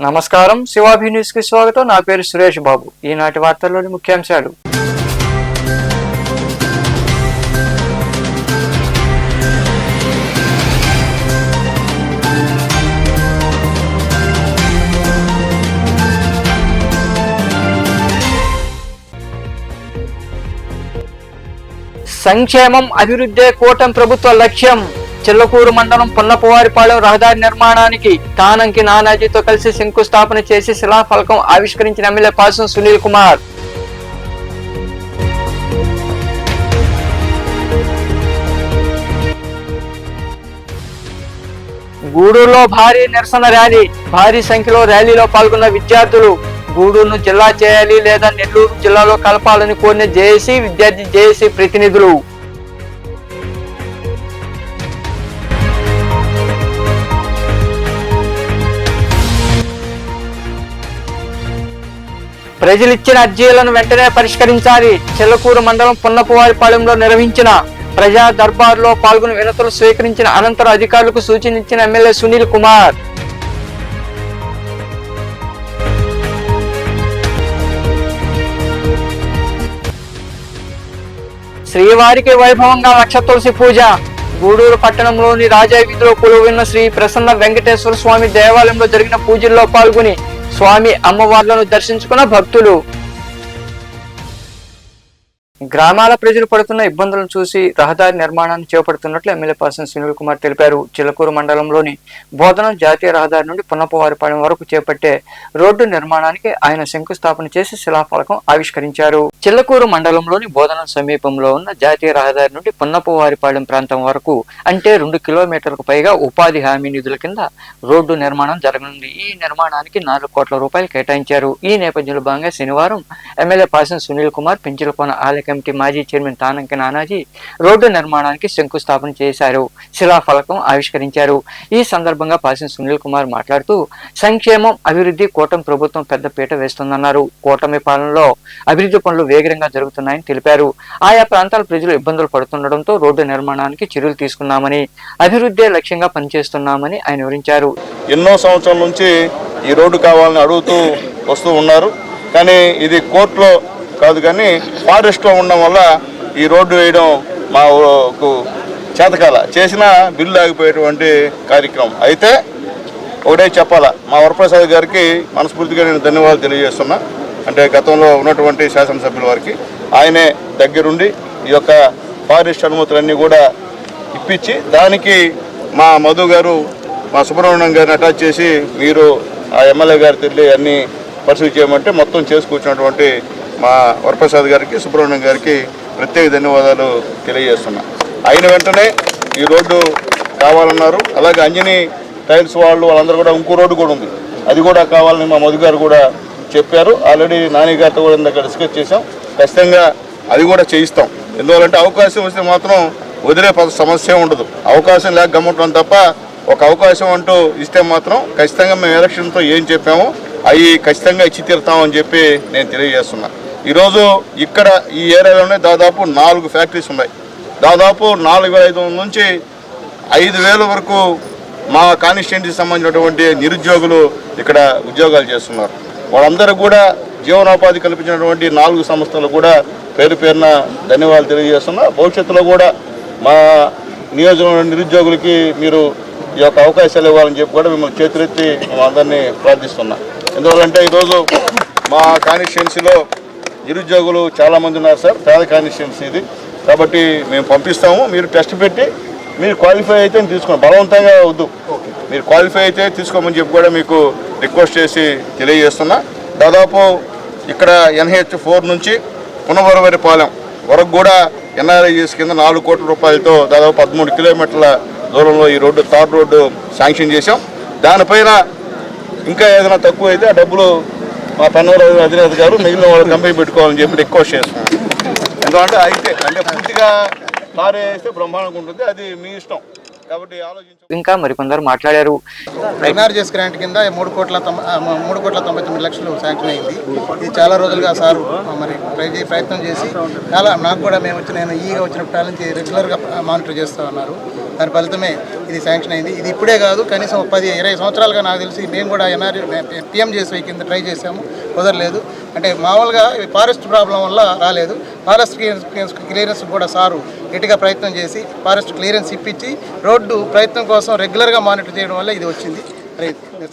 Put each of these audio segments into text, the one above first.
నమస్కారం, శివాభి న్యూస్ కి స్వాగతం. నా పేరు సురేష్ బాబు. ఈనాటి వార్తల్లోని ముఖ్యాంశాలు. సంక్షేమం, అభివృద్ధి కూటమి ప్రభుత్వ లక్ష్యం. చిల్లకూరు మండలం పున్నపవారిపాలెం రహదారి నిర్మాణానికి తానంకి నానాజీతో కలిసి శంకుస్థాపన చేసి శిలాఫలకం ఆవిష్కరించిన ఎమ్మెల్యే పాసం సునీల్ కుమార్. గూడూరులో భారీ నిరసన ర్యాలీ. భారీ సంఖ్యలో ర్యాలీలో పాల్గొన్న విద్యార్థులు గూడూరును జిల్లా చేయాలి లేదా నెల్లూరు జిల్లాలో కలపాలని కోరిన జేఏసీ విద్యార్థి జేఏసీ ప్రతినిధులు. ప్రజలిచ్చిన అర్జీలను వెంటనే పరిష్కరించాలి. చిల్లకూరు మండలం పున్నపవారిపాలెంలో నిర్వహించిన ప్రజా దర్బార్లో పాల్గొని వినతులు స్వీకరించిన అనంతరం అధికారులకు సూచనిచ్చిన ఎమ్మెల్యే సునీల్ కుమార్. శ్రీవారికి వైభవంగా లక్ష తులసి పూజ. గూడూరు పట్టణంలోని రాజా వీధిలో కొలువున్న శ్రీ ప్రసన్న వెంకటేశ్వర స్వామి దేవాలయంలో జరిగిన పూజల్లో పాల్గొని స్వామి అమ్మవార్లను దర్శించుకున్న భక్తులు. గ్రామాల ప్రజలు పడుతున్న ఇబ్బందులను చూసి రహదారి నిర్మాణాన్ని చేపడుతున్నట్లు ఎమ్మెల్యే పాసం సునీల్ కుమార్ తెలిపారు. చిల్లకూరు మండలంలోని బోధనం జాతీయ రహదారి నుండి పున్నపవారిపాలెం వరకు చేపట్టే రోడ్డు నిర్మాణానికి ఆయన శంకుస్థాపన చేసి శిలాఫలకం ఆవిష్కరించారు. చిల్లకూరు మండలంలోని బోధనం సమీపంలో ఉన్న జాతీయ రహదారి నుండి పున్నపవారిపాలెం ప్రాంతం వరకు అంటే 2 కిలోమీటర్లకు పైగా ఉపాధి హామీ నిధుల కింద రోడ్డు నిర్మాణం జరగనుంది. ఈ నిర్మాణానికి 4 కోట్ల రూపాయలు కేటాయించారు. ఈ నేపథ్యంలో భాగంగా శనివారం ఎమ్మెల్యే పాసం సునీల్ కుమార్ పెంచిలకోన ఆలయ కమిటీ మాజీ చైర్మన్ తానంకి నానాజీ రోడ్డు నిర్మాణానికి శంకుస్థాపన చేశారు. శిలాఫలకం ఆవిష్కరించారు. ఈ సందర్భంగా పాసం సునీల్ కుమార్ మాట్లాడుతూ సంక్షేమం, అభివృద్ధి కూటమి ప్రభుత్వం పెద్దపీట వేస్తుందన్నారు. కూటమి పాలనలో అభివృద్ధి పనులు వేగంగా జరుగుతున్నాయని తెలిపారు. ఆయా ప్రాంతాల ప్రజలు ఇబ్బందులు పడుతుండటంతో రోడ్డు నిర్మాణానికి చర్యలు తీసుకున్నామని, అభివృద్ధి లక్ష్యంగా పనిచేస్తున్నామని ఆయన వివరించారు. ఎన్నో సంవత్సరాల నుంచి ఈ రోడ్డు కావాలని అడుగుతూ వస్తూ ఉన్నారు. కానీ ఇది కోర్టులో కాదు, కానీ ఫారెస్ట్లో ఉండడం వల్ల ఈ రోడ్డు వేయడం మాకు చేతకాల చేసిన బిల్లు ఆగిపోయేటువంటి కార్యక్రమం. అయితే ఒకటే చెప్పాలా, మా వరప్రసాద్ గారికి మనస్ఫూర్తిగా నేను ధన్యవాదాలు తెలియజేస్తున్నా. అంటే గతంలో ఉన్నటువంటి శాసనసభ్యుల వారికి ఆయనే దగ్గరుండి ఈ యొక్క ఫారెస్ట్ అనుమతులన్నీ కూడా ఇప్పించి దానికి మా మధు గారు, మా సుబ్రహ్మణ్యం గారిని అటాచ్ చేసి మీరు ఆ ఎమ్మెల్యే గారు తిరిగి అన్నీ పరిశీలి చేయమంటే మొత్తం చేసుకొచ్చినటువంటి మా వరప్రసాద్ గారికి, సుబ్రహ్మణ్యం గారికి ప్రత్యేక ధన్యవాదాలు తెలియజేస్తున్నా. అయిన వెంటనే ఈ రోడ్డు కావాలన్నారు. అలాగే అంజనీ టైల్స్ వాళ్ళందరూ కూడా ఇంకో రోడ్డు కూడా ఉంది, అది కూడా కావాలని మా మధు గారు కూడా చెప్పారు. ఆల్రెడీ నాని గారితో కూడా ఇందాక డిస్కస్ చేసాం. ఖచ్చితంగా అది కూడా చేయిస్తాం. ఎందువల్లంటే అవకాశం వస్తే మాత్రం వదిలే సమస్య ఉండదు. అవకాశం లేక గమ్ముంటాం తప్ప ఒక అవకాశం అంటూ ఇస్తే మాత్రం ఖచ్చితంగా మేము ఎలక్షన్తో ఏం చెప్పామో అవి ఖచ్చితంగా ఇచ్చి తీరుతామని చెప్పి నేను తెలియజేస్తున్నా. ఈరోజు ఇక్కడ ఈ ఏరియాలోనే దాదాపు 4 ఫ్యాక్టరీస్ ఉన్నాయి. దాదాపు 4,500 నుంచి 5,000 వరకు మా కాన్స్టిట్యుయెన్సీకి సంబంధించినటువంటి నిరుద్యోగులు ఇక్కడ ఉద్యోగాలు చేస్తున్నారు. వాళ్ళందరూ కూడా జీవనోపాధి కల్పించినటువంటి 4 సంస్థలు కూడా పేరు పేరున ధన్యవాదాలు తెలియజేస్తున్నా. భవిష్యత్తులో కూడా మా నియోజకవర్గ నిరుద్యోగులకి మీరు ఈ యొక్క అవకాశాలు ఇవ్వాలని చెప్పి కూడా మిమ్మల్ని చేతులెత్తి మేము అందరినీ ప్రార్థిస్తున్నాం. ఎందువల్లంటే ఈరోజు మా కాన్స్టిట్యుయెన్సీలో నిరుద్యోగులు చాలామంది ఉన్నారు సార్. పేద కాన్స్టిట్యుయెన్సీ ఇది, కాబట్టి మేము పంపిస్తాము. మీరు టెస్ట్ పెట్టి మీరు క్వాలిఫై అయితే తీసుకోండి, బలవంతంగా వద్దు. మీరు క్వాలిఫై అయితే తీసుకోమని చెప్పి కూడా మీకు రిక్వెస్ట్ చేసి తెలియజేస్తున్నా. దాదాపు ఇక్కడ NH4 నుంచి పున్నపవారిపాలెం వరకు కూడా NRIGS కింద 4 కోట్ల రూపాయలతో దాదాపు 13 కిలోమీటర్ల దూరంలో ఈ రోడ్డు తార్ రోడ్డు శాంక్షన్ చేశాం. దానిపైన ఇంకా ఏదైనా తక్కువ అయితే ఆ డబ్బులు మా పన్నూరు అధినేత గారు మిగిలిన వాళ్ళు కంపెనీ పెట్టుకోవాలని చెప్పి రిక్వెస్ట్ చేస్తున్నాం. ఎందుకంటే అయితే పూర్తిగా తారే వేస్తే బ్రహ్మాండంగా ఉంటుంది, అది మీ ఇష్టం. కాబట్టి ఆలోచించ ఇంకా మరికొందరు మాట్లాడారు. ఎన్ఆర్జీఎస్ గ్రాంట్ కింద 3,99,00,000 శాంక్షన్ అయింది. ఇది చాలా రోజులుగా సార్ మరి ప్రయత్నం చేసి చాలా నాకు కూడా నేను ఈగా వచ్చినప్పటి నుంచి రెగ్యులర్గా మానిటర్ చేస్తూ ఉన్నారు. దాని ఫలితమే ఇది శాంక్షన్ అయింది. ఇది ఇప్పుడే కాదు, కనీసం 10-20 సంవత్సరాలుగా నాకు తెలిసి మేము కూడా PMJSY కింద ట్రై చేసాము, కుదరలేదు. అంటే మామూలుగా ఫారెస్ట్ ప్రాబ్లం వల్ల రాలేదు. ఫారెస్ట్ క్లియరెన్స్ కూడా సారు గట్టిగా ప్రయత్నం చేసి ఫారెస్ట్ క్లియరెన్స్ ఇప్పించి రోడ్డు ప్రయత్నం కోసం రెగ్యులర్గా మానిటర్ చేయడం వల్ల ఇది వచ్చింది.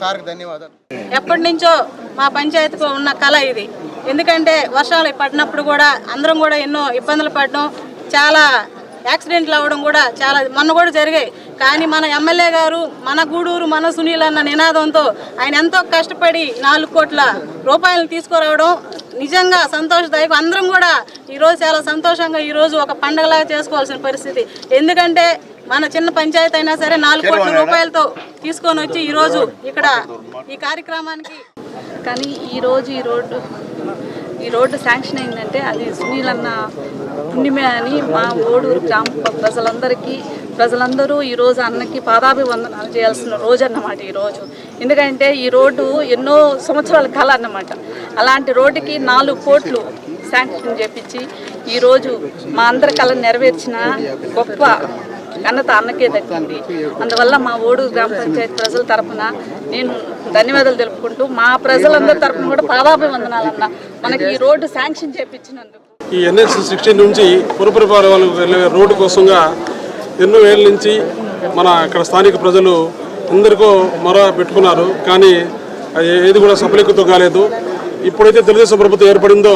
సార్కి ధన్యవాదాలు. ఎప్పటి నుంచో మా పంచాయతీకు ఉన్న కళ ఇది. ఎందుకంటే వర్షాలు పడినప్పుడు కూడా అందరం కూడా ఎన్నో ఇబ్బందులు పడడం, చాలా యాక్సిడెంట్లు అవ్వడం కూడా చాలా మొన్న కూడా జరిగాయి. కానీ మన ఎమ్మెల్యే గారు మన గూడూరు మన సునీల్ అన్న నినాదంతో ఆయన ఎంతో కష్టపడి 4 కోట్ల రూపాయలు తీసుకురావడం నిజంగా సంతోషదాయకం. అందరం కూడా ఈరోజు చాలా సంతోషంగా ఈరోజు ఒక పండగలాగా చేసుకోవాల్సిన పరిస్థితి. ఎందుకంటే మన చిన్న పంచాయతీ అయినా సరే 4 కోట్ల రూపాయలతో తీసుకొని వచ్చి ఈరోజు ఇక్కడ ఈ కార్యక్రమానికి కానీ ఈ రోడ్డు శాంక్షన్ అయిందంటే అది సునీల్ అన్న పుణ్యమే అని మా ఓడూరు గ్రామ ప్రజలందరూ ఈరోజు అన్నకి పాదాభివందనాలు చేయాల్సిన రోజు అన్నమాట ఈరోజు. ఎందుకంటే ఈ రోడ్డు ఎన్నో సంవత్సరాల కళ అన్నమాట. అలాంటి రోడ్డుకి 4 కోట్లు శాంక్షన్ చేపించి ఈరోజు మా అందరి కళ నెరవేర్చిన గొప్ప ఘనత అన్నకే దక్కింది. అందువల్ల మా ఓడూరు గ్రామ పంచాయతీ ప్రజల తరఫున నేను ధన్యవాదాలు తెలుపుకుంటూ మా ప్రజలందరి తరఫున కూడా పాదాభివందనాలన్న మనకి ఈ రోడ్డు శాంక్షన్ చేపించినందుకు. ఈ NH 16 నుంచి పురపరిపాలన వాళ్ళకు వెళ్ళే రోడ్డు కోసంగా ఎన్నో ఏళ్ళ నుంచి మన ఇక్కడ స్థానిక ప్రజలు అందరికో మొర పెట్టుకున్నారు. కానీ ఏది కూడా సఫలీకృతం కాలేదు. ఇప్పుడైతే తెలుగుదేశం ప్రభుత్వం ఏర్పడిందో,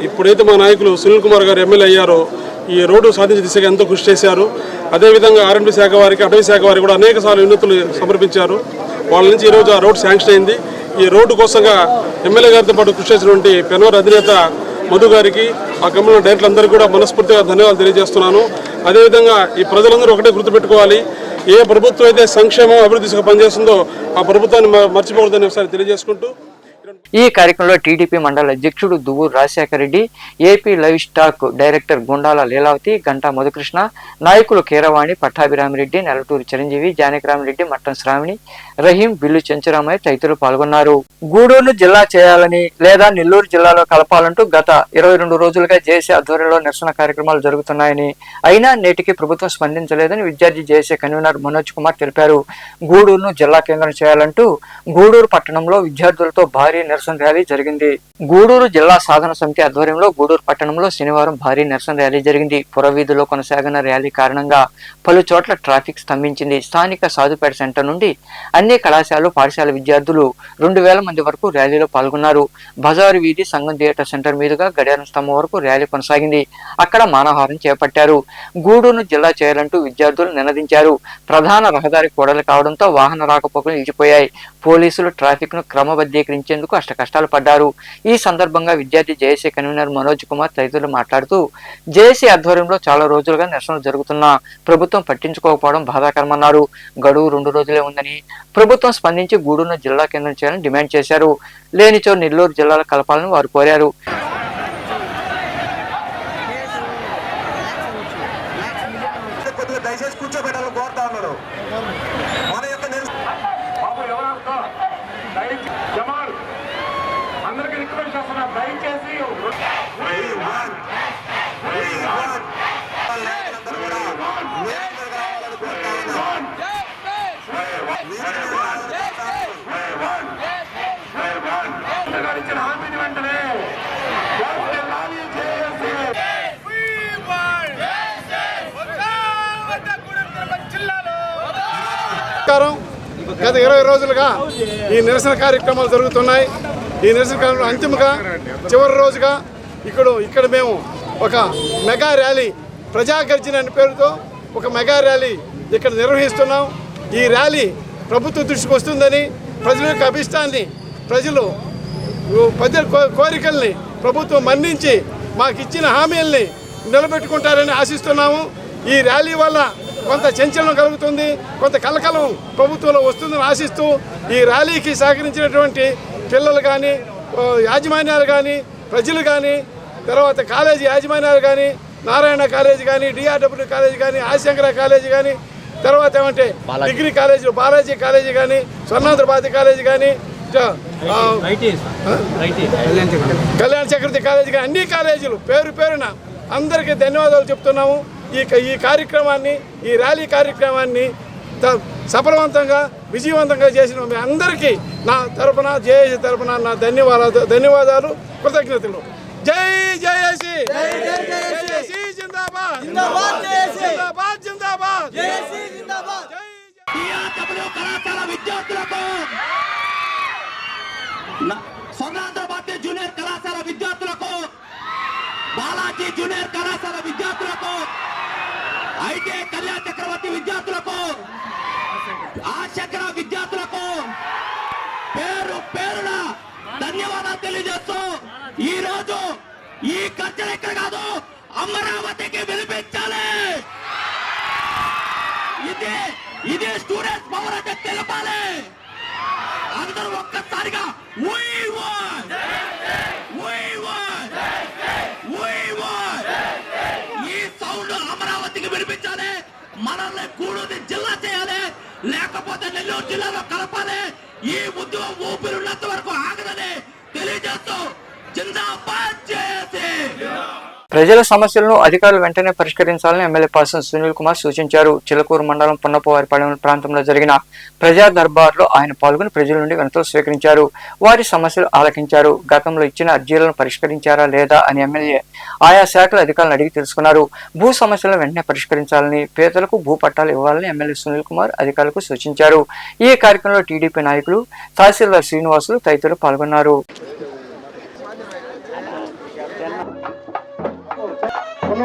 ఇప్పుడైతే మా నాయకులు సునీల్ కుమార్ గారు ఎమ్మెల్యే అయ్యారో ఈ రోడ్డు సాధించే దిశగా ఎంతో కృషి చేశారు. అదేవిధంగా R&B శాఖ వారికి, అటవీ శాఖ వారికి కూడా అనేక సార్లు వినతులు సమర్పించారు. వాళ్ళ నుంచి ఈరోజు ఆ రోడ్డు శాంక్షన్ అయింది. ఈ రోడ్డు కోసంగా ఎమ్మెల్యే గారితో పాటు కృషి చేసినటువంటి పెనవర్ అధినేత మధు గారికి, ఆ కమిటీ డైరెక్టర్లందరికీ కూడా మనస్ఫూర్తిగా ధన్యవాదాలు తెలియజేస్తున్నాను. అదేవిధంగా ఈ ప్రజలందరూ ఒకటే గుర్తుపెట్టుకోవాలి, ఏ ప్రభుత్వం అయితే సంక్షేమం అభివృద్ధి దిశగా పనిచేస్తుందో ఆ ప్రభుత్వాన్ని మర్చిపోకూడదని ఒకసారి తెలియజేసుకుంటూ ఈ కార్యక్రమంలో టీడీపీ మండల అధ్యక్షుడు Duvvuru Rajasekhara Reddy, AP live stock director Gundala Leelavathi, Ganta Madhukrishna, నాయకులు కీరవాణి, పట్టాభిరామిరెడ్డి, నెలటూరు చిరంజీవి, జానకిరామిరెడ్డి, మట్టం శ్రావణి, రహీం, బిల్లు చెంచురామయ్య తదితరులు పాల్గొన్నారు. గూడూరును జిల్లా చేయాలని లేదా నెల్లూరు జిల్లాలో కలపాలంటూ గత 22 రోజులుగా జేఏసీ ఆధ్వర్యంలో నిరసన కార్యక్రమాలు జరుగుతున్నాయని, అయినా నేటికి ప్రభుత్వం స్పందించలేదని విద్యార్థి జేఏసీ కన్వీనర్ మనోజ్ కుమార్ తెలిపారు. గూడూరును జిల్లా కేంద్రం చేయాలంటూ గూడూరు పట్టణంలో విద్యార్థులతో భారీ నిరసన ర్యాలీ జరిగింది. గూడూరు జిల్లా సాధన సమితి ఆధ్వర్యంలో గూడూరు పట్టణంలో శనివారం భారీ నిరసన ర్యాలీ జరిగింది. పురవీధిలో కొనసాగిన ర్యాలీ కారణంగా పలు చోట్ల ట్రాఫిక్ స్తంభించింది. స్థానిక సాధుపేట సెంటర్ నుండి అన్ని కళాశాలలు, పాఠశాల విద్యార్థులు 2000 మంది వరకు ర్యాలీలో పాల్గొన్నారు. బజారు వీధి, సంఘం థియేటర్ సెంటర్ మీదుగా గడియారం స్తంభం వరకు ర్యాలీ కొనసాగింది. అక్కడ మానవహారం చేపట్టారు. గూడూరును జిల్లా చేయాలంటూ విద్యార్థులు నినదించారు. ప్రధాన రహదారి కూడలి కావడంతో వాహన రాకపోకలు నిలిచిపోయాయి. పోలీసులు ట్రాఫిక్ ను క్రమబద్ధీకరించేందుకు కష్టాలు పడ్డారు. ఈ సందర్భంగా విద్యార్థి జేఏసీ కన్వీనర్ మనోజ్ కుమార్ తదితరులు మాట్లాడుతూ, జేఏసీ ఆధ్వర్యంలో చాలా రోజులుగా నిరసనలు జరుగుతున్నా ప్రభుత్వం పట్టించుకోకపోవడం బాధాకరమన్నారు. గడువు 2 రోజులే ఉందని, ప్రభుత్వం స్పందించి గూడూరును జిల్లా కేంద్రం చేయాలని డిమాండ్ చేశారు. లేనిచో నెల్లూరు జిల్లాల కలపాలని వారు కోరారు. గత 20 రోజులుగా ఈ నిరసన కార్యక్రమాలు జరుగుతున్నాయి. ఈ నిరసన కార్యక్రమం అంతిమంగా చివరి రోజుగా ఇక్కడ మేము ఒక మెగా ర్యాలీ, ప్రజాగర్జన అనే పేరుతో ఒక మెగా ర్యాలీ ఇక్కడ నిర్వహిస్తున్నాం. ఈ ర్యాలీ ప్రభుత్వ దృష్టికి వస్తుందని, ప్రజల యొక్క అభిష్టాన్ని, ప్రజల కోరికల్ని ప్రభుత్వం మన్నించి మాకు ఇచ్చిన హామీల్ని నిలబెట్టుకుంటారని ఆశిస్తున్నాము. ఈ ర్యాలీ వల్ల కొంత చంచలనం కలుగుతుంది, కొంత కలకలం ప్రభుత్వంలో వస్తుందని ఆశిస్తూ ఈ ర్యాలీకి సహకరించినటువంటి పిల్లలు కానీ, యాజమాన్యాలు కానీ, ప్రజలు కానీ, తర్వాత కాలేజీ యాజమాన్యాలు కానీ, నారాయణ కాలేజీ కానీ, DRW కాలేజీ కానీ, ఆశంకర కాలేజీ కానీ, తర్వాత ఏమంటే డిగ్రీ కాలేజీలు బాలాజీ కాలేజీ కానీ, స్వర్ణాంధ్ర భారతి కాలేజీ కానీ, కళ్యాణ చక్రవర్తి కాలేజీ కానీ, అన్ని కాలేజీలు పేరు పేరున అందరికీ ధన్యవాదాలు చెప్తున్నాము. ఈ కార్యక్రమాన్ని, ఈ ర్యాలీ కార్యక్రమాన్ని సఫలవంతంగా విజయవంతంగా చేసిన మీ అందరికీ నా తరపున, జేఏసీ తరపున నా ధన్యవాదాలు, కృతజ్ఞతలు. జై జేఏసీ, జేఏసీ జిందాబాద్, జిందాబాద్ జిందాబాద్. కళాశాల విద్యార్థులకు, స్వర్ణాంధ్ర భారతి జూనియర్ కళాశాల విద్యార్థులకు, బాలాజీ జూనియర్ కళాశాల విద్యార్థులకు, ఐటీఐ కళ్యాణ చక్రవర్తి విద్యార్థులకు, ఆశకర విద్యార్థులకు పేరు పేరున ధన్యవాదాలు తెలియజేస్తూ ఈ రోజు ఈ ఖర్చు ఎక్కడ కాదు, అమరావతికి వినిపించాలి. ఇది స్టూడెంట్స్ పవర్ అంటే తెలపాలి. అందరూ ఒక్కసారిగా ఈ సౌండ్ అమరావతికి వినిపించాలి. మనల్ని కూడూరు జిల్లా చేయాలి, లేకపోతే నెల్లూరు జిల్లాలో కలపాలి. ఈ ఉద్యమం ఊపిరినంత వరకు ఆగదని తెలియజేస్తూ జిందాబాద్ చేసి ప్రజల సమస్యలను అధికారులు వెంటనే పరిష్కరించాలని ఎమ్మెల్యే పర్సన్ సునీల్ కుమార్ సూచించారు. చిలకూరు మండలం పున్నపవారిపాలెం ప్రాంతంలో జరిగిన ప్రజా దర్బార్లో ఆయన పాల్గొని ప్రజల నుండి వినతులు స్వీకరించారు. వారి సమస్యలు ఆలకించారు. గతంలో ఇచ్చిన అర్జీలను పరిష్కరించారా లేదా అని ఎమ్మెల్యే ఆయా శాఖల అధికారులను అడిగి తెలుసుకున్నారు. భూ సమస్యలను వెంటనే పరిష్కరించాలని, పేదలకు భూ పట్టాలు ఇవ్వాలని ఎమ్మెల్యే సునీల్ కుమార్ అధికారులకు సూచించారు. ఈ కార్యక్రమంలో టీడీపీ నాయకులు, తహసీల్దార్ శ్రీనివాసులు తదితరులు పాల్గొన్నారు. మన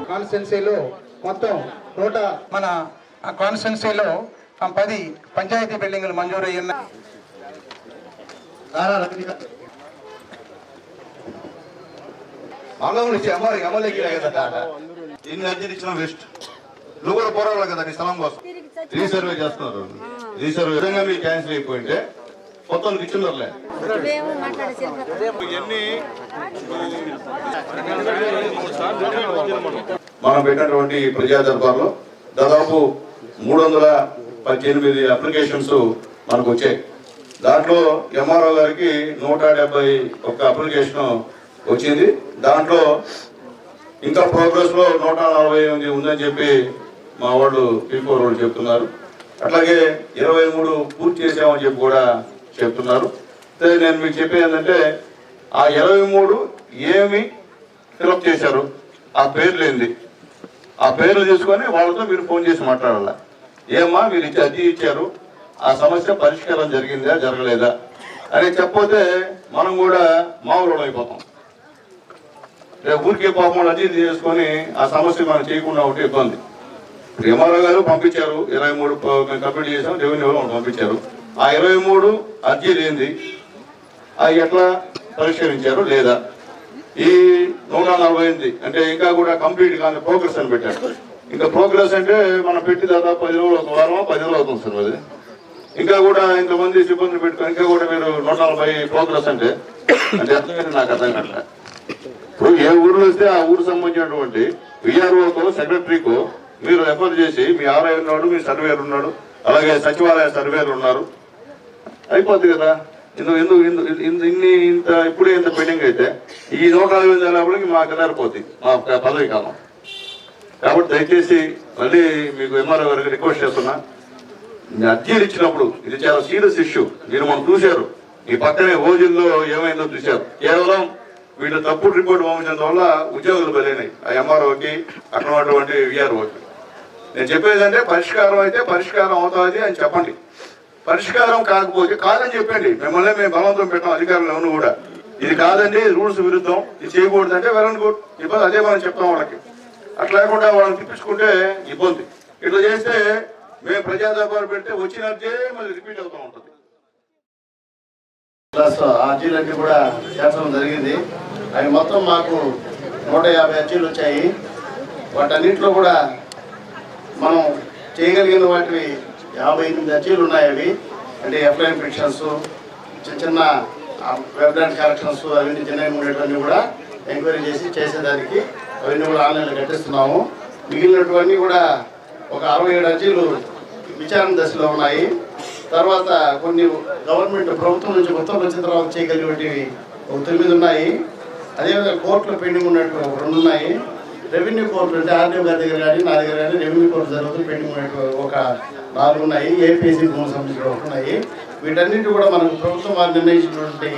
కాన్స్టిట్యున్సీలో మొత్తం మన కాన్స్టిట్యున్సీలో 10 పంచాయతీ బిల్డింగులు మంజూరు అయ్యి ఉన్నాయి. నువ్వు కూడా పోరాడాలి కదా నీ స్థలం కోసం. రీసర్వే చేస్తున్నారు. రీసర్వే విధంగా మీకు క్యాన్సిల్ అయిపోయింటే మొత్తం ఇచ్చిందర్లే. మనం పెట్టినటువంటి ప్రజా దర్బార్లో దాదాపు 318 అప్లికేషన్స్ మనకు వచ్చాయి. దాంట్లో ఎంఆర్ఓ గారికి 171 అప్లికేషన్ వచ్చింది. దాంట్లో ఇంకా ప్రోగ్రెస్ లో 148 ఉందని చెప్పి మా వాళ్ళు పీపీ వాళ్ళు చెప్తున్నారు. అట్లాగే 23 పూర్తి చేసామని చెప్పి కూడా చెప్తున్నారు. నేను మీకు చెప్పేది ఏంటంటే ఆ 23 ఏమి ఫిలప్ చేశారు, ఆ పేర్లు ఏంది, ఆ పేర్లు తీసుకొని వాళ్ళతో మీరు ఫోన్ చేసి మాట్లాడాల. ఏమ్మా మీరు అర్జీ ఇచ్చారు, ఆ సమస్య పరిష్కారం జరిగిందా జరగలేదా అని చెప్పకపోతే మనం కూడా మామూలు అయిపోతాం. ఊరికే పాపం అర్జీ చేసుకొని ఆ సమస్య మనం చేయకుండా ఉంటే ఇబ్బంది. ఎంఆర్ఓ గారు పంపించారు, 23 మేము కంప్లీట్ చేసాం, రెవెన్యూ వాళ్ళు పంపించారు. ఆ 23 అర్జీలు ఏంది, అవి ఎట్లా పరిష్కరించారు లేదా, ఈ 148 అంటే ఇంకా కూడా కంప్లీట్ కానీ ప్రోగ్రెస్ అని పెట్టారు. ఇంకా ప్రోగ్రెస్ అంటే మనం పెట్టి దాదాపు 10 రోజులు, 1 వారం 10 రోజులు అవుతుంది సార్. అది ఇంకా కూడా ఇంతమంది సిబ్బంది పెట్టుకొని ఇంకా కూడా మీరు 140 ప్రోగ్రెస్ అంటే అర్థమైంది నాకు అర్థం కావట్లే. ఇప్పుడు ఏ ఊర్లో వస్తే ఆ ఊరు సంబంధించినటువంటి విఆర్ఓకో సెక్రటరీకో మీరు రెఫర్ చేసి మీ ఆర్ఐ ఉన్నాడు, మీ సర్వేర్ ఉన్నాడు, అలాగే సచివాలయ సర్వేలు ఉన్నారు, అయిపోద్ది కదా. ఇంత ఇప్పుడే ఇంత పెండింగ్ అయితే ఈ 140 మాకు ఎదారిపోతుంది మా పదవి కాలం. కాబట్టి దయచేసి మళ్ళీ మీకు ఎంఆర్ఓ గారికి రిక్వెస్ట్ చేస్తున్నా, అర్జీలు ఇచ్చినప్పుడు ఇది చాలా సీరియస్ ఇష్యూ. మీరు మనం చూశారు, ఈ పక్కనే ఓజిల్లో ఏమైందో చూశారు. కేవలం వీళ్ళు తప్పుడు రిపోర్ట్ పంపించడం వల్ల ఉద్యోగులు బలైనాయి, ఆ ఎంఆర్ఓకి అక్కడ ఉన్నటువంటి విఆర్ఓకి. నేను చెప్పేది అంటే పరిష్కారం అయితే పరిష్కారం అవుతుంది అని చెప్పండి. పరిష్కారం కాకపోతే కాదని చెప్పండి. మిమ్మల్ని మేము బలవంతం పెట్టాం అధికారులు ఎవరు కూడా. ఇది కాదండి, రూల్స్ విరుద్ధం, ఇది చేయకూడదు అంటే వెల్ గుడ్, ఇబ్బంది అదే మనం చెప్తాం వాళ్ళకి. అట్లా లేకుండా వాళ్ళని తిప్పించుకుంటే ఇబ్బంది. ఇట్లా చేస్తే మేము ప్రజా దర్బారు పెడితే వచ్చినట్టే మళ్ళీ రిపీట్ అవుతూ ఉంటుంది. ప్లస్ అర్జీలన్నీ కూడా చేర్చడం జరిగింది. అవి మొత్తం మాకు 150 అర్జీలు వచ్చాయి. వాటన్నింటిలో కూడా మనం చేయగలిగిన వాటివి 58 అర్జీలు ఉన్నాయి. అవి అంటే ఎఫ్ఐఆర్ పిటిషన్స్, చిన్న వెబ్లాండ్ కరెక్షన్స్, అవన్నీ చిన్న ఉండేటన్నీ కూడా ఎంక్వైరీ చేసేదానికి అవన్నీ కూడా ఆన్లైన్లో కట్టిస్తున్నాము. మిగిలినటువన్నీ కూడా ఒక 67 అర్జీలు విచారణ దశలో ఉన్నాయి. తర్వాత కొన్ని గవర్నమెంట్ ప్రభుత్వం నుంచి ఉత్తర్వులు వచ్చిన తర్వాత చేయగలిగేటివి ఒక 9 ఉన్నాయి. అదేవిధంగా కోర్టులో పెండింగ్ ఉన్నట్టు 2 ఉన్నాయి. రెవెన్యూ కోర్టులు అంటే ఆర్డీఓ గారి దగ్గర కానీ నా దగ్గర కానీ రెవెన్యూ కోర్టు జరుగుతూ పెండింగ్ ఉన్నట్టు ఒక 4 ఉన్నాయి. ఏపీఎస్సీ భూమి సంబంధించిన 1 ఉన్నాయి. వీటన్నిటి కూడా మనకు ప్రభుత్వం వారు నిర్ణయించినటువంటి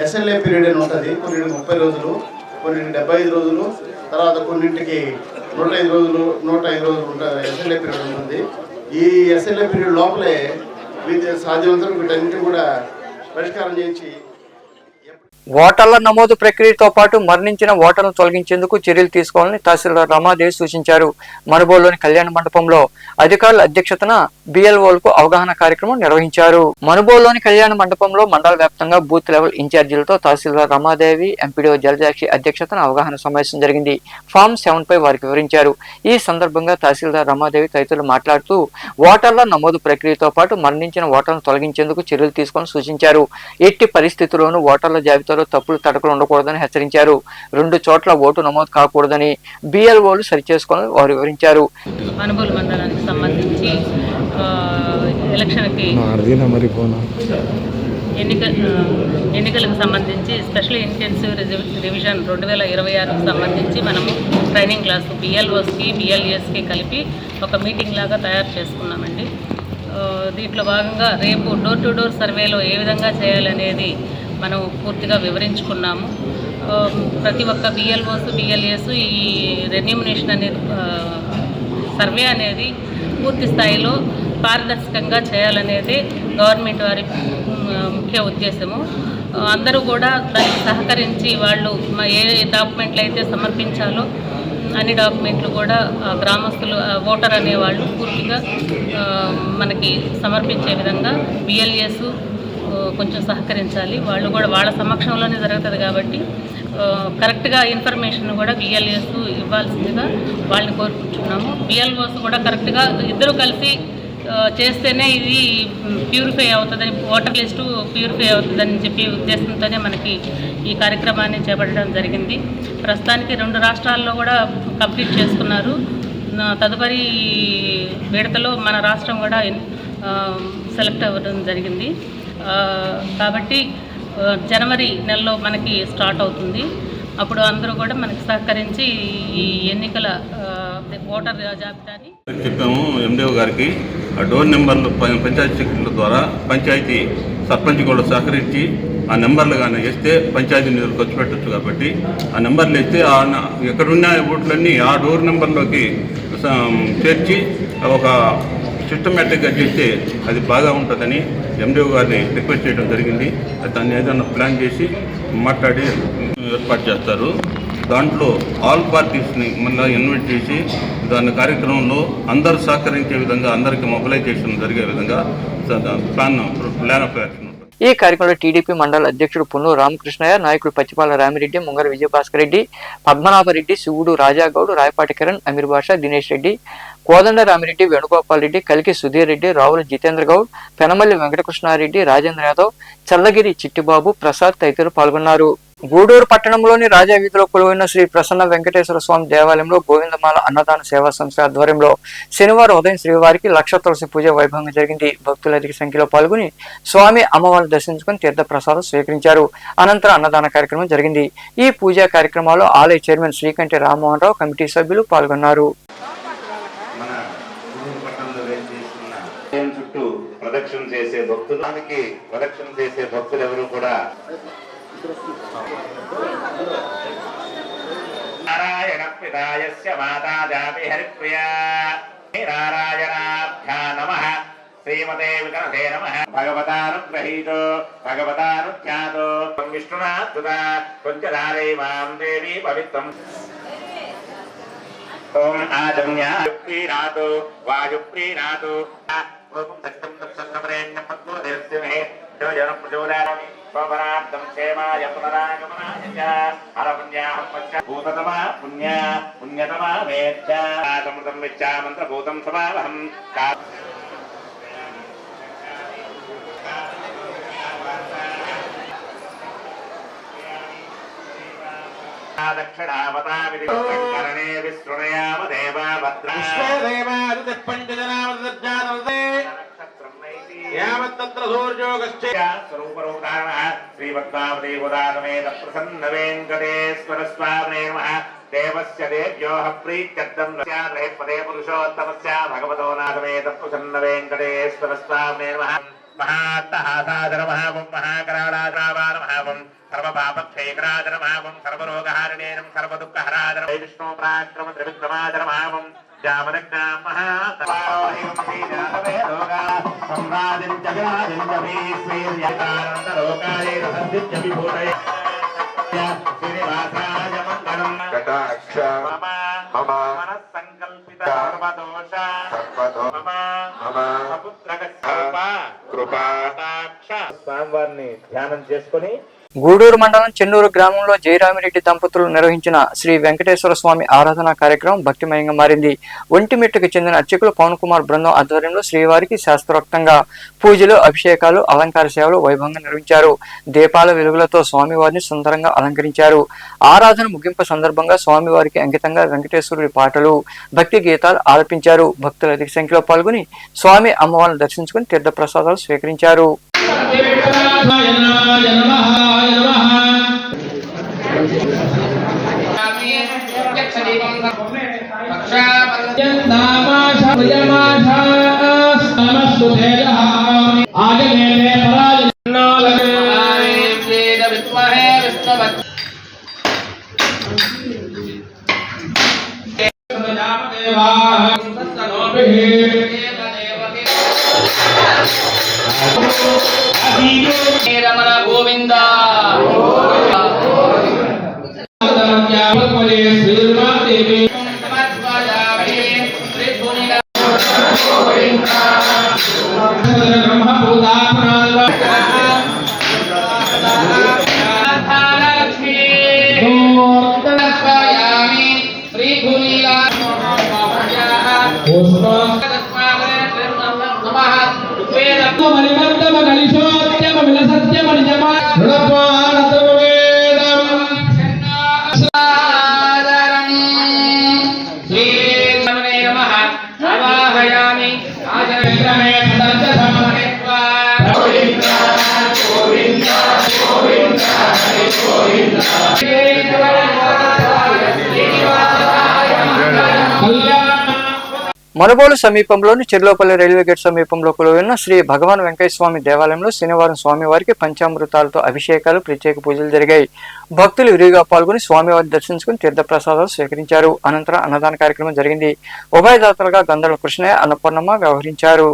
ఎస్ఎల్ఏ పీరియడ్ అని ఉంటుంది. కొన్నింటికి 30 రోజులు, కొన్నింటికి 75 రోజులు, తర్వాత కొన్నింటికి 105 రోజులు, 105 రోజులు ఉంటుంది ఎస్ఎల్ఏ పీరియడ్ ఉంటుంది. ఈ ఎస్ఎల్ఏ పీరియడ్ లోపలే సాధ్యమంతా వీటన్నిటిని కూడా పరిష్కారం చేయించి ఓటర్ల నమోదు ప్రక్రియతో పాటు మరణించిన ఓటర్లను తొలగించేందుకు చర్యలు తీసుకోవాలని తహసీల్దార్ రమాదేవి సూచించారు. మనుబోలులోని కళ్యాణ మండపంలో అధికారుల అధ్యక్షతన బిఎల్ఓలకు అవగాహన కార్యక్రమం నిర్వహించారు. మనుబోలులోని కళ్యాణ మండపంలో మండల వ్యాప్తంగా బూత్ లెవెల్ ఇన్ఛార్జీలతో తహసీల్దార్ రమాదేవి, ఎంపీడీఓ జలజాక్షి అధ్యక్షతన అవగాహన సమావేశం జరిగింది. ఫామ్ 7 పై వారికి వివరించారు. ఈ సందర్భంగా తహసీల్దార్ రమాదేవి తదితరులు మాట్లాడుతూ ఓటర్ల నమోదు ప్రక్రియతో పాటు మరణించిన ఓటర్లను తొలగించేందుకు చర్యలు తీసుకోవాలని సూచించారు. ఎట్టి పరిస్థితుల్లోనూ ఓటర్ల జాబితాలో తప్పులు తడకలు ఉండకూడదని హెచ్చరించారు. 2 చోట్ల ఓటు నమోదు కాకూడదని బిఎల్ఓలు సరిచేసుకోవాలని వారు వివరించారు. మనుబోలు మండలానికి సంబంధించి ఎలక్షన్కి ఎన్నికలకు సంబంధించి స్పెషల్ ఇంటెన్సివ్ రివిజన్ 2026కు సంబంధించి మనము ట్రైనింగ్ క్లాసు బిఎల్ఓస్కి బిఎల్ఏస్కి కలిపి ఒక మీటింగ్ లాగా తయారు చేసుకున్నామండి. దీంట్లో భాగంగా రేపు డోర్ టు డోర్ సర్వేలో ఏ విధంగా చేయాలనేది మనం పూర్తిగా వివరించుకున్నాము. ప్రతి ఒక్క బిఎల్ఓస్ బిఎల్ఏస్ ఈ రెన్యూమినేషన్ అనేది సర్వే అనేది పూర్తి స్థాయిలో పారదర్శకంగా చేయాలనేది గవర్నమెంట్ వారి ముఖ్య ఉద్దేశము. అందరూ కూడా దానికి సహకరించి వాళ్ళు ఏ డాక్యుమెంట్లు అయితే సమర్పించాలో అన్ని డాక్యుమెంట్లు కూడా గ్రామస్తులు ఓటర్ అనేవాళ్ళు పూర్తిగా మనకి సమర్పించే విధంగా బిఎల్ఏస్ కొంచెం సహకరించాలి. వాళ్ళు కూడా వాళ్ళ సమక్షంలోనే జరుగుతుంది కాబట్టి కరెక్ట్గా ఇన్ఫర్మేషన్ కూడా బిఎల్ఏస్ ఇవ్వాల్సిందిగా వాళ్ళని కోరుకుంటున్నాము. బిఎల్ఓస్ కూడా కరెక్ట్గా ఇద్దరు కలిసి చేస్తేనే ఇది ప్యూరిఫై అవుతుందని, ఓటర్ లిస్టు ప్యూరిఫై అవుతుందని చెప్పి ఉద్దేశంతోనే మనకి ఈ కార్యక్రమాన్ని చేపట్టడం జరిగింది. ప్రస్తుతానికి 2 రాష్ట్రాల్లో కూడా కంప్లీట్ చేసుకున్నారు. తదుపరి విడతలో మన రాష్ట్రం కూడా సెలెక్ట్ అవ్వడం జరిగింది. కాబట్టి జనవరి నెలలో మనకి స్టార్ట్ అవుతుంది. అప్పుడు అందరూ కూడా మనకి సహకరించి ఈ ఎన్నికల ఓటర్ జాబితాని చెప్పాము. ఎండిఓ గారికి ఆ డోర్ నెంబర్లు పంచాయతీ సెక్రటరీల ద్వారా పంచాయతీ సర్పంచ్ కూడా సహకరించి ఆ నెంబర్లు కానీ వేస్తే పంచాయతీ నిధులు ఖర్చు పెట్టచ్చు. కాబట్టి ఆ నెంబర్లు వేస్తే ఎక్కడున్న ఓట్లన్నీ ఆ డోర్ నెంబర్లోకి చేర్చి ఒక సిస్టమేటిక్గా చేస్తే అది బాగా ఉంటుందని ఎండిఓ గారిని రిక్వెస్ట్ చేయడం జరిగింది. దాన్ని ఏదైనా ప్లాన్ చేసి మాట్లాడి ఏర్పాటు చేస్తారు. దాంట్లో ఆల్ పార్టీస్ని మళ్ళీ ఇన్వైట్ చేసి దాని కార్యక్రమంలో అందరూ సహకరించే విధంగా అందరికీ మొబిలైజేషన్ జరిగే విధంగా ప్లాన్ ఆఫ్ యాక్షన్. ఈ కార్యక్రమంలో టీడీపీ మండల అధ్యక్షుడు పున్నూరు రామకృష్ణయ్య, నాయకులు పచ్చిపాల రామిరెడ్డి, ముంగర విజయభాస్కర్ రెడ్డి, పద్మనాభరెడ్డి, శివుడు, రాజాగౌడ్, రాయపాటి కిరణ్, అమీర్ బాషా, దినేష్ రెడ్డి, కోదండ రామిరెడ్డి, వేణుగోపాల్ రెడ్డి, కలికి సుధీర్ రెడ్డి, రావుల జితేంద్ర గౌడ్, పెనమల్లి వెంకటకృష్ణారెడ్డి, రాజేంద్ర యాదవ్, చల్లగిరి చిట్టిబాబు, ప్రసాద్ తదితరులు పాల్గొన్నారు. గూడూరు పట్టణంలోని రాజా వీధిలో కొలువైన శ్రీ ప్రసన్న వెంకటేశ్వర స్వామి దేవాలయంలో గోవిందమాల అన్నదాన సేవా సంస్థ ఆధ్వర్యంలో శనివారం ఉదయం శ్రీవారికి 1,00,000 తులసి పూజ వైభవంగా జరిగింది. భక్తులు అధిక సంఖ్యలో పాల్గొని స్వామి అమ్మవారిని దర్శించుకుని తీర్థ ప్రసాదం స్వీకరించారు. అనంతరం అన్నదాన కార్యక్రమం జరిగింది. ఈ పూజా కార్యక్రమాల్లో ఆలయ చైర్మన్ శ్రీకంఠి రామ్మోహన్ రావు, కమిటీ సభ్యులు పాల్గొన్నారు. ప్రదక్షిణ చేసే భక్తులు ఎవరు కూడా నారాయణ పితాయస్య మాతా జామి హరిప్రియా నారాయణాభ్యా నమః శ్రీమతే వికనసే నమః భగవతానుగ్రహీతో భగవతానుఖ్యాతో విష్ణునాథుత పంచధారే మాం దేవి పవిత్రం ఓం ఆజమ్య ప్రీణాతు వాయుప్రీణాతు ఓం దక్షం దక్షన్నమరేణ్యం పద్మో దేవస్యమే జన ప్రచోదయామి స్వపరార్థం క్షేమాయ పునరాగమనాయ చ హరపుణ్యాహం పశ్చ భూతతమా పుణ్యతమా వేద్య సమృతం విచ్చా మంత్రభూతం సమావహం దక్షిణావతామితి కరణే విశృణయామ దేవా భద్రా యావత్తత్ర సూర్యోగశ్చ స్వరూపరూపాణః శ్రీ పద్మావతి ఉదానమేత ప్రసన్న వెంకటేశ్వర స్వామినే నమః దేవస్య దేవ్యోః ప్రీత్యర్థం లస్యాద్రహే పదే పురుషోత్తమస్య భగవతో నాథమేత ప్రసన్న వెంకటేశ్వర స్వామినే నమః మహాత్తహాసాదరమహావం మహాకరాళాద్రావారమహావం సర్వపాపక్షయకరాదరమహావం సర్వరోగహారిణేనం సర్వదుఃఖహరాదర విష్ణు ప్రాక్రమ త్రివిక్రమాదరమహావం జామనగ్నాం మహాతవాహిం శ్రీనాథవేదోగా సంరాజిం జగరాజిం జవీశ్వీర్యకానందలోకాలే రసందిత్య విభూతయ శ్రీనివాసాయ మంగళం కటాక్ష మమ మమ మనస్సంకల్పిత సర్వదోష మమ మమ కృపా కటాక్ష స్వామివారిని ధ్యానం చేసుకొని గూడూరు మండలం చెన్నూరు గ్రామంలో జయరామిరెడ్డి దంపతులు నిర్వహించిన శ్రీ వెంకటేశ్వర స్వామి ఆరాధన కార్యక్రమం భక్తిమయంగా మారింది. ఒంటిమిట్టకు చెందిన అర్చకులు పవన్ కుమార్ బృందం ఆధ్వర్యంలో శ్రీవారికి శాస్త్రోక్తంగా పూజలు, అభిషేకాలు, అలంకార సేవలు వైభవంగా నిర్వహించారు. దీపాల వెలుగులతో స్వామివారిని సుందరంగా అలంకరించారు. ఆరాధన ముగింపు సందర్భంగా స్వామివారికి అంకితంగా వెంకటేశ్వరుడి పాటలు, భక్తి గీతాలు ఆలపించారు. భక్తులు అధిక సంఖ్యలో పాల్గొని స్వామి అమ్మవారిని దర్శించుకుని తీర్థప్రసాదాలు స్వీకరించారు. రమణ గోవింద మనుబోలు సమీపంలోని చెర్లోపల్లి రైల్వే గేట్ సమీపంలో కొలువైన శ్రీ భగవాన్ వెంకయ్య స్వామి దేవాలయంలో శనివారం స్వామివారికి పంచామృతాలతో అభిషేకాలు, ప్రత్యేక పూజలు జరిగాయి. భక్తులు విరిగా పాల్గొని స్వామివారిని దర్శించుకుని తీర్థప్రసాదాలు స్వీకరించారు. అనంతరం అన్నదాన కార్యక్రమం జరిగింది. ఉభయదాతలుగా గంధల కృష్ణయ్య, అన్నపూర్ణమ్మ వ్యవహరించారు.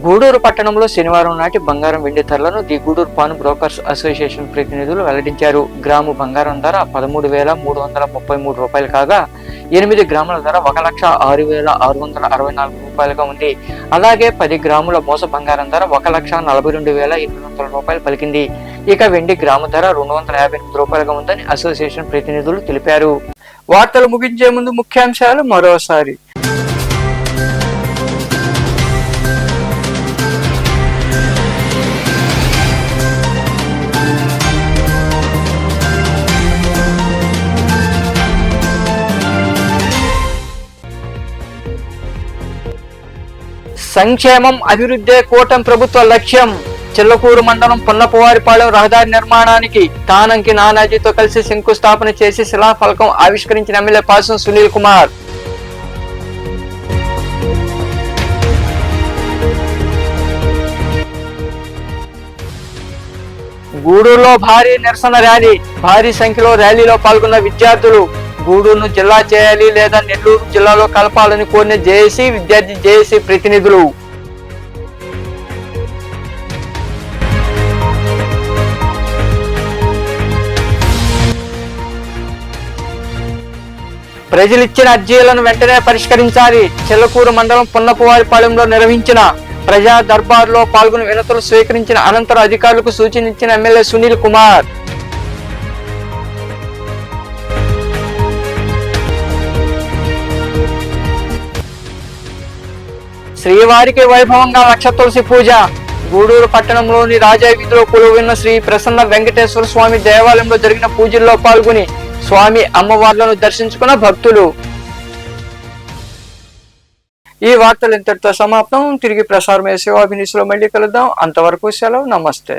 గూడూరు పట్టణంలో శనివారం నాటి బంగారం, వెండి ధరలను the Guduru pawn brokers association ప్రతినిధులు వెల్లడించారు. గ్రాము బంగారం ధర 13,333 రూపాయలు కాగా 8 గ్రాముల ధర 1,06,664 రూపాయలుగా ఉంది. అలాగే 10 గ్రాముల మోస బంగారం ధర 1,42,800 రూపాయలు పలికింది. ఇక వెండి గ్రాము ధర 258 రూపాయలుగా ఉందని అసోసియేషన్ ప్రతినిధులు తెలిపారు. వార్తలు ముగించే ముందు ముఖ్యాంశాలు మరోసారి. సంక్షేమం, అభివృద్ధి కూటమి ప్రభుత్వ లక్ష్యం. చిల్లకూరు మండలం పొన్నపవారిపాలెం రహదారి నిర్మాణానికి తానంకి నానాజీతో కలిసి శంకుస్థాపన చేసి శిలాఫలకం ఆవిష్కరించిన ఎమ్మెల్యే పాసం సునీల్ కుమార్. గూడూరులో భారీ నిరసన ర్యాలీ. భారీ సంఖ్యలో ర్యాలీలో పాల్గొన్న విద్యార్థులు గూడూరును జిల్లా చేయాలి లేదా నెల్లూరు జిల్లాలో కలపాలని కోరిన జేఏసీ విద్యార్థి జేఏసీ ప్రతినిధులు. ప్రజలిచ్చిన అర్జీలను వెంటనే పరిష్కరించాలి. చిల్లకూరు మండలం పొన్నపవారిపాలెంలో నిర్వహించిన ప్రజా దర్బార్లో పాల్గొని వినతులు స్వీకరించిన అనంతరం అధికారులకు సూచించిన ఎమ్మెల్యే సునీల్ కుమార్. శ్రీవారికి వైభవంగా లక్ష తులసి పూజ. గూడూరు పట్టణంలోని రాజా వీధిలో కొలువున్న శ్రీ ప్రసన్న వెంకటేశ్వర స్వామి దేవాలయంలో జరిగిన పూజల్లో పాల్గొని స్వామి అమ్మవార్లను దర్శించుకున్న భక్తులు. ఈ వార్తలు ఇంతటితో సమాప్తం. తిరిగి ప్రసారమయ్యే శివాభినిశలో మళ్ళీ కలుద్దాం. అంతవరకు సెలవు. నమస్తే.